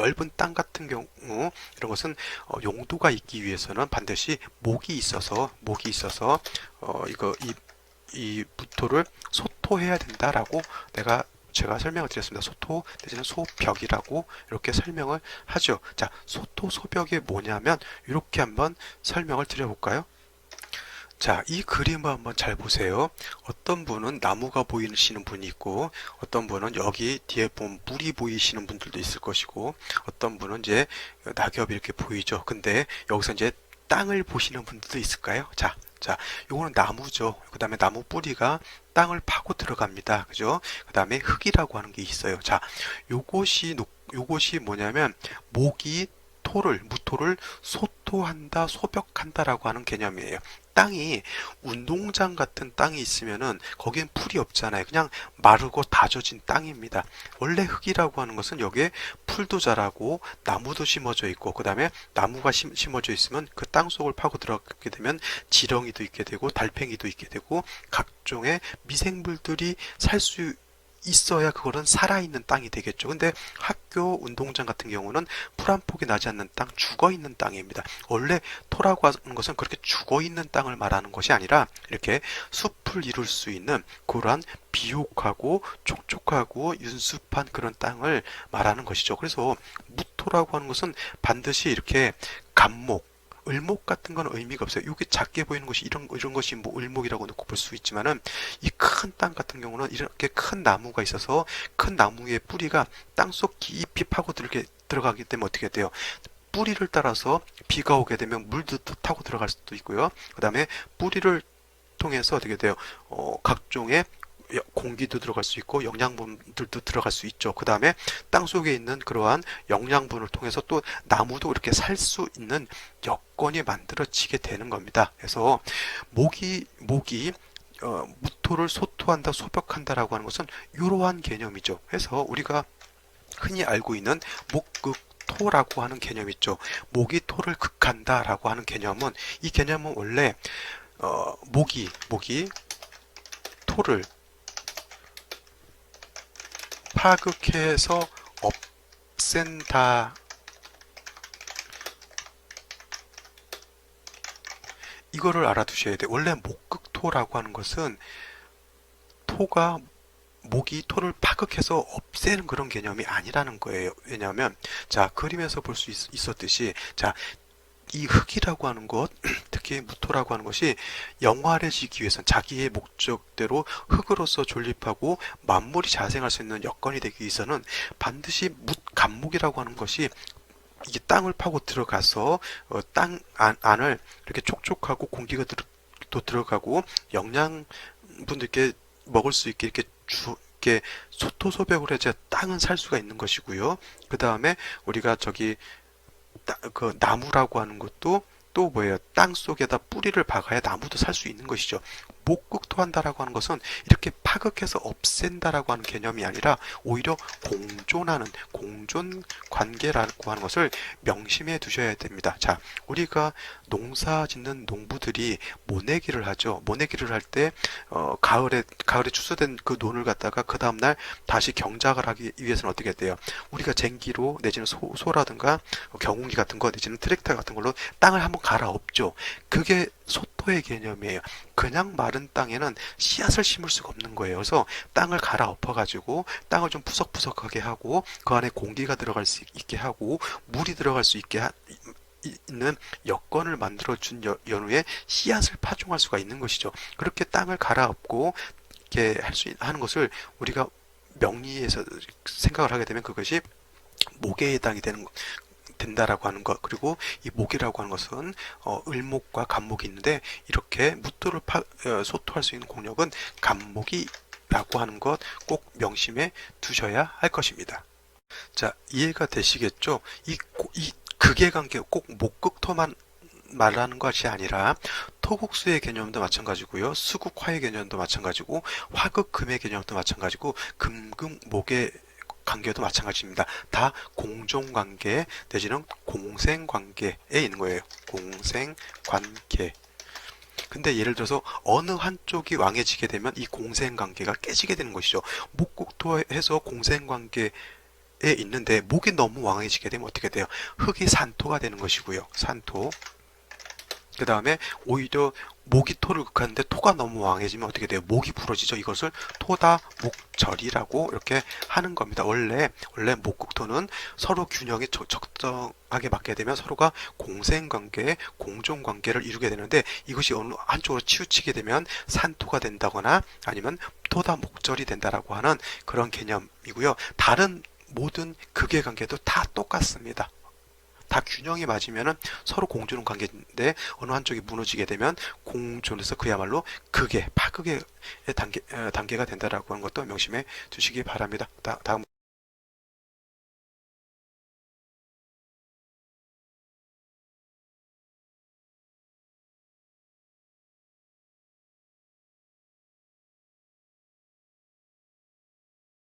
넓은 땅 같은 경우 이런 것은 용도가 있기 위해서는 반드시 목이 있어서 이 무토를 소토해야 된다라고 제가 설명을 드렸습니다. 소토 내지는 소벽이라고 이렇게 설명을 하죠. 자, 소토 소벽이 뭐냐면 이렇게 한번 설명을 드려볼까요? 자, 이 그림을 한번 잘 보세요. 어떤 분은 나무가 보이시는 분이 있고, 어떤 분은 여기 뒤에 보면 물이 보이시는 분들도 있을 것이고, 어떤 분은 이제 낙엽이 이렇게 보이죠. 근데 여기서 이제 땅을 보시는 분들도 있을까요? 자, 요거는 나무죠. 그 다음에 나무 뿌리가 땅을 파고 들어갑니다. 그죠? 그 다음에 흙이라고 하는 게 있어요. 자, 요것이 뭐냐면, 무토를 소토한다, 소벽한다라고 하는 개념이에요. 땅이 운동장 같은 땅이 있으면은 거기엔 풀이 없잖아요. 그냥 마르고 다져진 땅입니다. 원래 흙이라고 하는 것은 여기에 풀도 자라고 나무도 심어져 있고 그 다음에 나무가 심어져 있으면 그 땅 속을 파고 들어가게 되면 지렁이도 있게 되고 달팽이도 있게 되고 각종의 미생물들이 살 수 있어야 그거는 살아있는 땅이 되겠죠. 근데 학교 운동장 같은 경우는 풀 한 폭이 나지 않는 땅, 죽어있는 땅입니다. 원래 토라고 하는 것은 그렇게 죽어있는 땅을 말하는 것이 아니라 이렇게 숲을 이룰 수 있는 그러한 비옥하고 촉촉하고 윤습한 그런 땅을 말하는 것이죠. 그래서 무토라고 하는 것은 반드시 이렇게 감목, 을목 같은 건 의미가 없어요. 이게 작게 보이는 것이 이런 것이 뭐 을목이라고 놓고 볼 수 있지만은 이 큰 땅 같은 경우는 이렇게 큰 나무가 있어서 큰 나무의 뿌리가 땅속 깊이 파고 들어가기 때문에 어떻게 돼요? 뿌리를 따라서 비가 오게 되면 물도 타고 들어갈 수도 있고요. 그 다음에 뿌리를 통해서 어떻게 돼요? 각종의 공기도 들어갈 수 있고 영양분들도 들어갈 수 있죠. 그 다음에 땅 속에 있는 그러한 영양분을 통해서 또 나무도 이렇게 살 수 있는 여건이 만들어지게 되는 겁니다. 그래서 목이 무토를 소토한다, 소벽한다라고 하는 것은 이러한 개념이죠. 그래서 우리가 흔히 알고 있는 목극토라고 하는 개념 있죠. 목이 토를 극한다라고 하는 개념은 이 개념은 원래 목이 토를 파극해서 없앤다. 이거를 알아두셔야 돼요. 원래 목극토라고 하는 것은 목이 토를 파극해서 없애는 그런 개념이 아니라는 거예요. 왜냐하면 자, 그림에서 볼 수 있었듯이 자, 이 흙이라고 하는 것, 특히 무토라고 하는 것이 영활해지기 위해서는 자기의 목적대로 흙으로서 존립하고 만물이 자생할 수 있는 여건이 되기 위해서는 반드시 간목이라고 하는 것이 이게 땅을 파고 들어가서 땅 안을 이렇게 촉촉하고 공기가 또 들어가고 영양분들께 먹을 수 있게 이렇게 소토소벽을 해야 땅은 살 수가 있는 것이고요. 그 다음에 우리가 그 나무라고 하는 것도 또 뭐예요? 땅 속에다 뿌리를 박아야 나무도 살 수 있는 것이죠. 목극토한다라고 하는 것은 이렇게 파극해서 없앤다라고 하는 개념이 아니라 오히려 공존 관계라고 하는 것을 명심해 두셔야 됩니다. 자, 우리가 농사 짓는 농부들이 모내기를 하죠. 모내기를 할 때 가을에 추수된 그 논을 갖다가 그 다음날 다시 경작을 하기 위해서는 어떻게 돼요? 우리가 쟁기로 내지는 소라든가 경운기 같은 거 내지는 트랙터 같은 걸로 땅을 한번 갈아엎죠. 그게 소토의 개념이에요. 그냥 마른 땅에는 씨앗을 심을 수가 없는 거예요. 그래서 땅을 갈아엎어 가지고 땅을 좀 푸석푸석하게 하고 그 안에 공기가 들어갈 수 있게 하고 물이 들어갈 수 있는 여건을 만들어준 연후에 씨앗을 파종할 수가 있는 것이죠. 그렇게 땅을 갈아엎고 이렇게 하는 것을 우리가 명리에서 생각을 하게 되면 그것이 목에 해당이 된다라고 하는 것. 그리고 이 목이라고 하는 것은 을목과 간목이 있는데 이렇게 무토를 소토할 수 있는 공력은 간목이라고 하는 것 꼭 명심해 두셔야 할 것입니다. 자, 이해가 되시겠죠? 이 극의 관계 꼭 목극토만 말하는 것이 아니라 토국수의 개념도 마찬가지고요. 수국화의 개념도 마찬가지고 화극금의 개념도 마찬가지고 금극목의 관계도 마찬가지입니다. 다 공존관계 내지는 공생관계에 있는 거예요. 공생관계. 근데 예를 들어서 어느 한쪽이 왕해지게 되면 이 공생관계가 깨지게 되는 것이죠. 목국토해서 공생관계 있는데 목이 너무 왕해지게 되면 어떻게 돼요? 흙이 산토가 되는 것이고요. 산토. 그 다음에 오히려 목이 토를 극하는데 토가 너무 왕해지면 어떻게 돼요? 목이 부러지죠. 이것을 토다 목절이라고 이렇게 하는 겁니다. 원래 목극토는 서로 균형이 적정하게 맞게 되면 서로가 공생관계, 공존관계를 이루게 되는데 이것이 어느 한쪽으로 치우치게 되면 산토가 된다거나 아니면 토다 목절이 된다라고 하는 그런 개념이고요. 다른 모든 극의 관계도 다 똑같습니다. 다 균형이 맞으면은 서로 공존 관계인데 어느 한쪽이 무너지게 되면 공존에서 그야말로 극의 파극의 단계가 된다라고 하는 것도 명심해 두시기 바랍니다. 다음